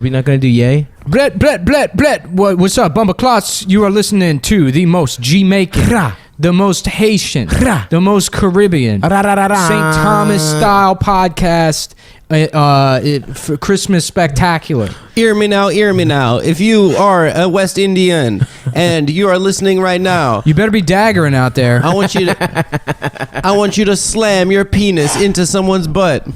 We not gonna do yay? Brett. What's up, Bumba Clots? You are listening to the most Jamaican, the most Haitian, the most Caribbean, St. Thomas style podcast. For Christmas spectacular. Hear me now. If you are a West Indian and you are listening right now, You better be daggering out there. I want you to slam your penis into someone's butt.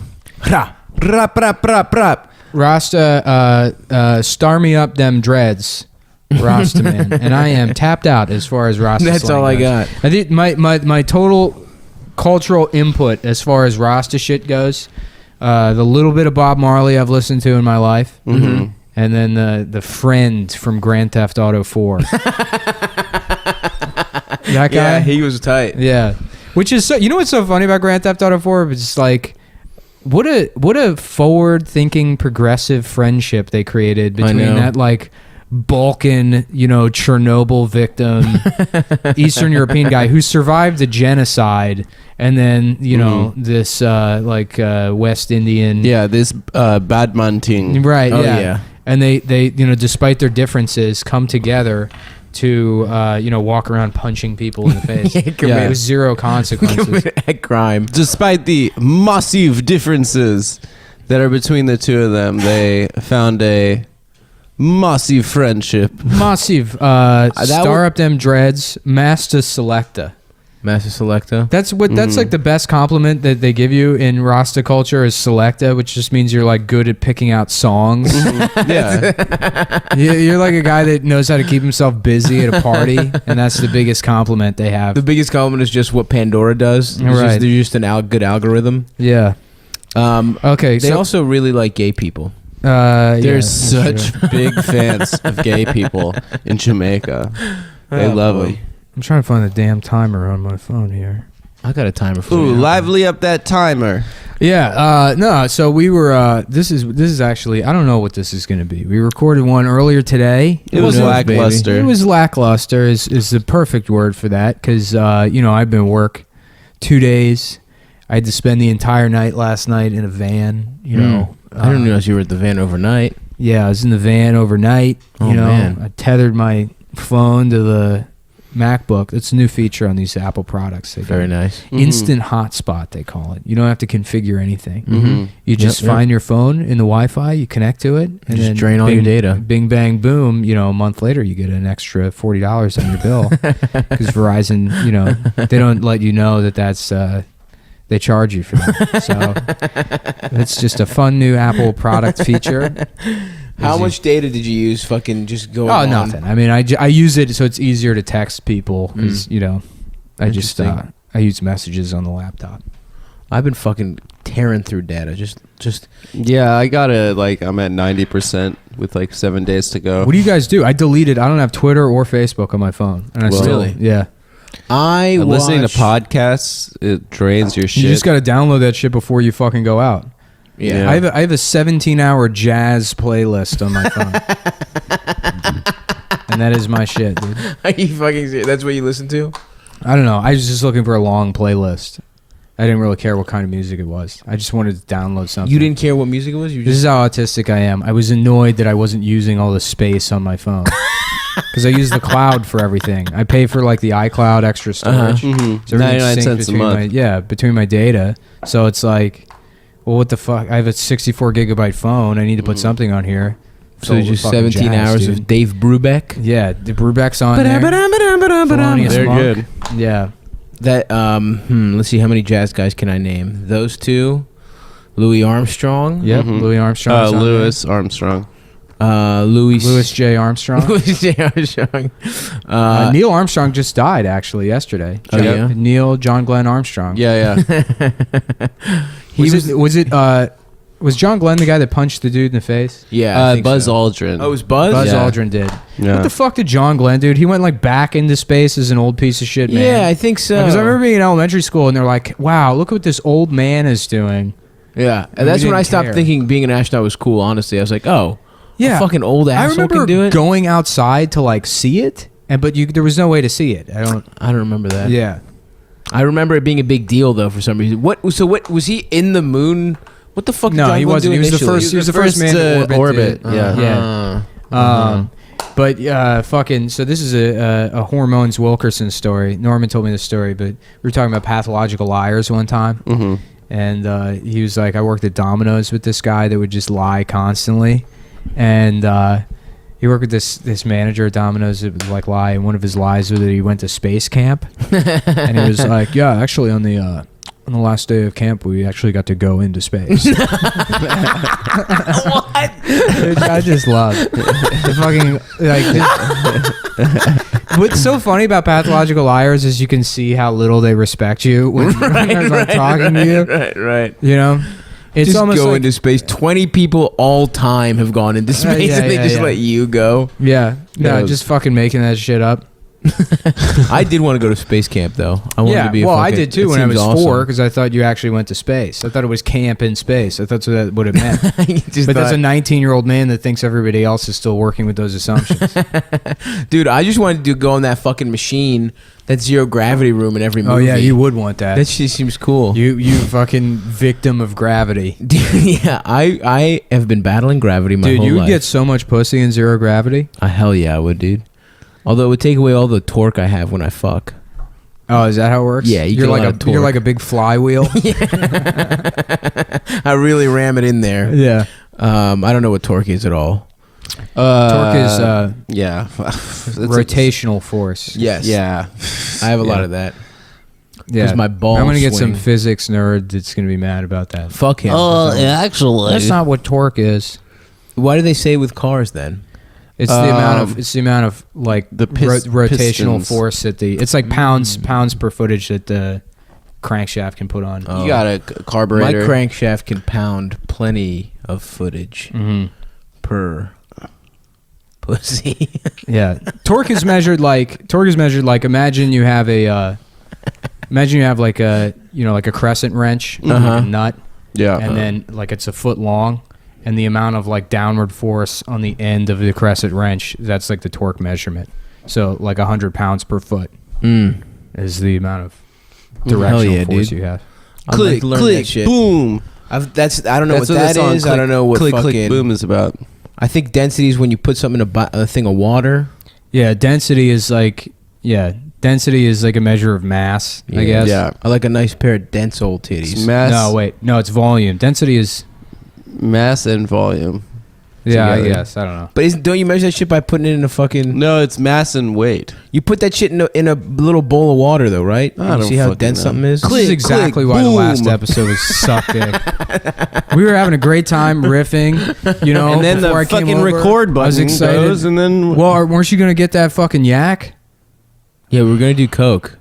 Rap, rap, rap, rap. Rasta, star me up them dreads, Rasta man, and I am tapped out as far as Rasta. That's slang all I goes. got. I think my total cultural input as far as Rasta shit goes, the little bit of Bob Marley I've listened to in my life, and then the friend from Grand Theft Auto 4. That guy, Yeah, he was tight. yeah. Which is so. You know what's so funny about Grand Theft Auto 4? It's just like. What a forward-thinking, progressive friendship they created between that like Balkan, Chernobyl victim, Eastern European guy who survived the genocide, and then this West Indian, This bad man thing. right? Oh, yeah. yeah. And they despite their differences, come together to walk around punching people in the face. Yeah. With zero consequences. A crime. Despite the massive differences that are between the two of them, they found a massive friendship. Massive. Star up them dreads. Master Selecta. Master Selecta. That's like the best compliment that they give you in Rasta culture is Selecta, which just means you're like good at picking out songs. Yeah. You're like a guy that knows how to keep himself busy at a party, and that's the biggest compliment they have. The biggest compliment is just what Pandora does. Right. They're just a good algorithm. Yeah. They Okay. So, also really like gay people. There's such big fans of gay people in Jamaica. They love them. I'm trying to find the damn timer on my phone here. I got a timer for Ooh, you. lively up that timer. Yeah, no, so we were, this is actually, I don't know what this is going to be. We recorded one earlier today. It was lackluster. It was lackluster is the perfect word for that, because, I've been at work 2 days. I had to spend the entire night last night in a van, I didn't realize you were at the van overnight. Yeah, I was in the van overnight. Oh, man. I tethered my phone to the MacBook. It's a new feature on these Apple products. Very nice. Instant hotspot, they call it. You don't have to configure anything. Mm-hmm. You just find your phone in the Wi-Fi, you connect to it, and just then drain all your data. Bing, bang, boom. A month later, you get an extra $40 on your bill because Verizon, they don't let you know that's they charge you for that. So it's just a fun new Apple product feature. How much data did you use fucking just going on? Nothing. I mean, I use it so it's easier to text people because, I just I use messages on the laptop. I've been fucking tearing through data. Just Yeah, I got I'm at 90% with 7 days to go. What do you guys do? I deleted. I don't have Twitter or Facebook on my phone. And I still, Really? yeah. Listening to podcasts, it drains your shit. You just got to download that shit before you fucking go out. Yeah. I have a 17-hour jazz playlist on my phone. And that is my shit, dude. Are you fucking serious? That's what you listen to? I don't know. I was just looking for a long playlist. I didn't really care what kind of music it was. I just wanted to download something. You didn't care what music it was? This is how autistic I am. I was annoyed that I wasn't using all the space on my phone. Because I use the cloud for everything. I pay for the iCloud extra storage. Mm-hmm. So 99 syncs cents a month. between my data. So it's like, well, what the fuck? I have a 64 gigabyte phone. I need to put something on here. So just 17 hours of Dave Brubeck? Yeah, the Brubeck's on there. Thelonious They're Monk. good. Yeah. That let's see, how many jazz guys can I name? Those two, Louis Armstrong. Yep, Louis Armstrong. Louis Armstrong. Louis J. Armstrong. Louis J. Armstrong. Neil Armstrong just died actually yesterday. Oh, yeah? Neil John Glenn Armstrong. Yeah. Was John Glenn the guy that punched the dude in the face? Yeah, I think Buzz so. Aldrin. Oh, it was Buzz? Buzz Yeah. Aldrin did. Yeah. What the fuck did John Glenn do? He went back into space as an old piece of shit man. Yeah, I think so. Because I remember being in elementary school and they're like, wow, look what this old man is doing. Yeah, And and that's we when I didn't stopped care. thinking being an astronaut was cool, honestly. I was like, oh, Yeah. a fucking old I asshole remember can do it? going outside to see it, but there was no way to see it. I don't remember that. Yeah. I remember it being a big deal, though, for some reason. What was he in the moon What the fuck? Did No, John he Glenn wasn't. do He was the initially? first. He was the first man to orbit. Yeah. Yeah. But fucking. So this is a Hormones Wilkerson story. Norman told me this story, but we were talking about pathological liars one time, and he was like, I worked at Domino's with this guy that would just lie constantly, and he worked with this manager at Domino's that would like lie, and one of his lies was that he went to space camp, and he was like, yeah, actually on the last day of camp, we actually got to go into space. What? Which I just love. The fucking what's so funny about pathological liars is you can see how little they respect you when they're like talking to you. Right. You know, it's just almost go like, into space. 20 people all time have gone into space, and they just let you go. Yeah, no, Yeah. just fucking making that shit up. I did want to go to space camp though. I wanted to be. I did too when I was 4 because I thought you actually went to space. I thought it was camp in space. I thought that's what it meant. But that's a 19-year-old man that thinks everybody else is still working with those assumptions. Dude, I just wanted to go on that fucking machine, that zero gravity room in every movie. Oh yeah, you would want that. That shit seems cool. You fucking victim of gravity. Dude, yeah, I have been battling gravity my whole life. Dude, you would get so much pussy in zero gravity. Hell yeah, I would, dude. Although it would take away all the torque I have when I fuck. Oh, is that how it works? Yeah, you're like a big flywheel. I really ram it in there. Yeah. I don't know what torque is at all. Torque is rotational force. Yes. Yeah. I have a lot of that. Yeah. 'Cause my balls I'm gonna get some swing. physics nerd that's gonna be mad about that. Fuck him. Actually, That's not what torque is. Why do they say with cars then? It's the amount of like the rotational pistons. force that it's like pounds per footage that the crankshaft can put on. You got a carburetor. My crankshaft can pound plenty of footage per pussy. Yeah, torque is measured like imagine you have like a like a crescent wrench, like a nut, and then like it's a foot long. And the amount of like downward force on the end of the crescent wrench, that's like the torque measurement. So like 100 pounds per foot is the amount of directional force you have. I'd like to learn that shit. Boom. I don't know what that is. Click, I don't know what click, fucking click, boom is about. I think density is when you put something in a thing of water. Yeah, density is like a measure of mass, I guess. Yeah. I like a nice pair of dense old titties. No, it's volume. Density is Mass and volume. yeah, together. I guess. I don't know. But don't you measure that shit by putting it in a fucking? No, it's mass and weight. You put that shit in a little bowl of water though, right? I You don't see how fucking dense know. something is. This is exactly why the last episode was suck dick. We were having a great time riffing, And then before I the came fucking over. record I button was excited. goes, and then Well, weren't you gonna get that fucking yak? Yeah, we're gonna do coke.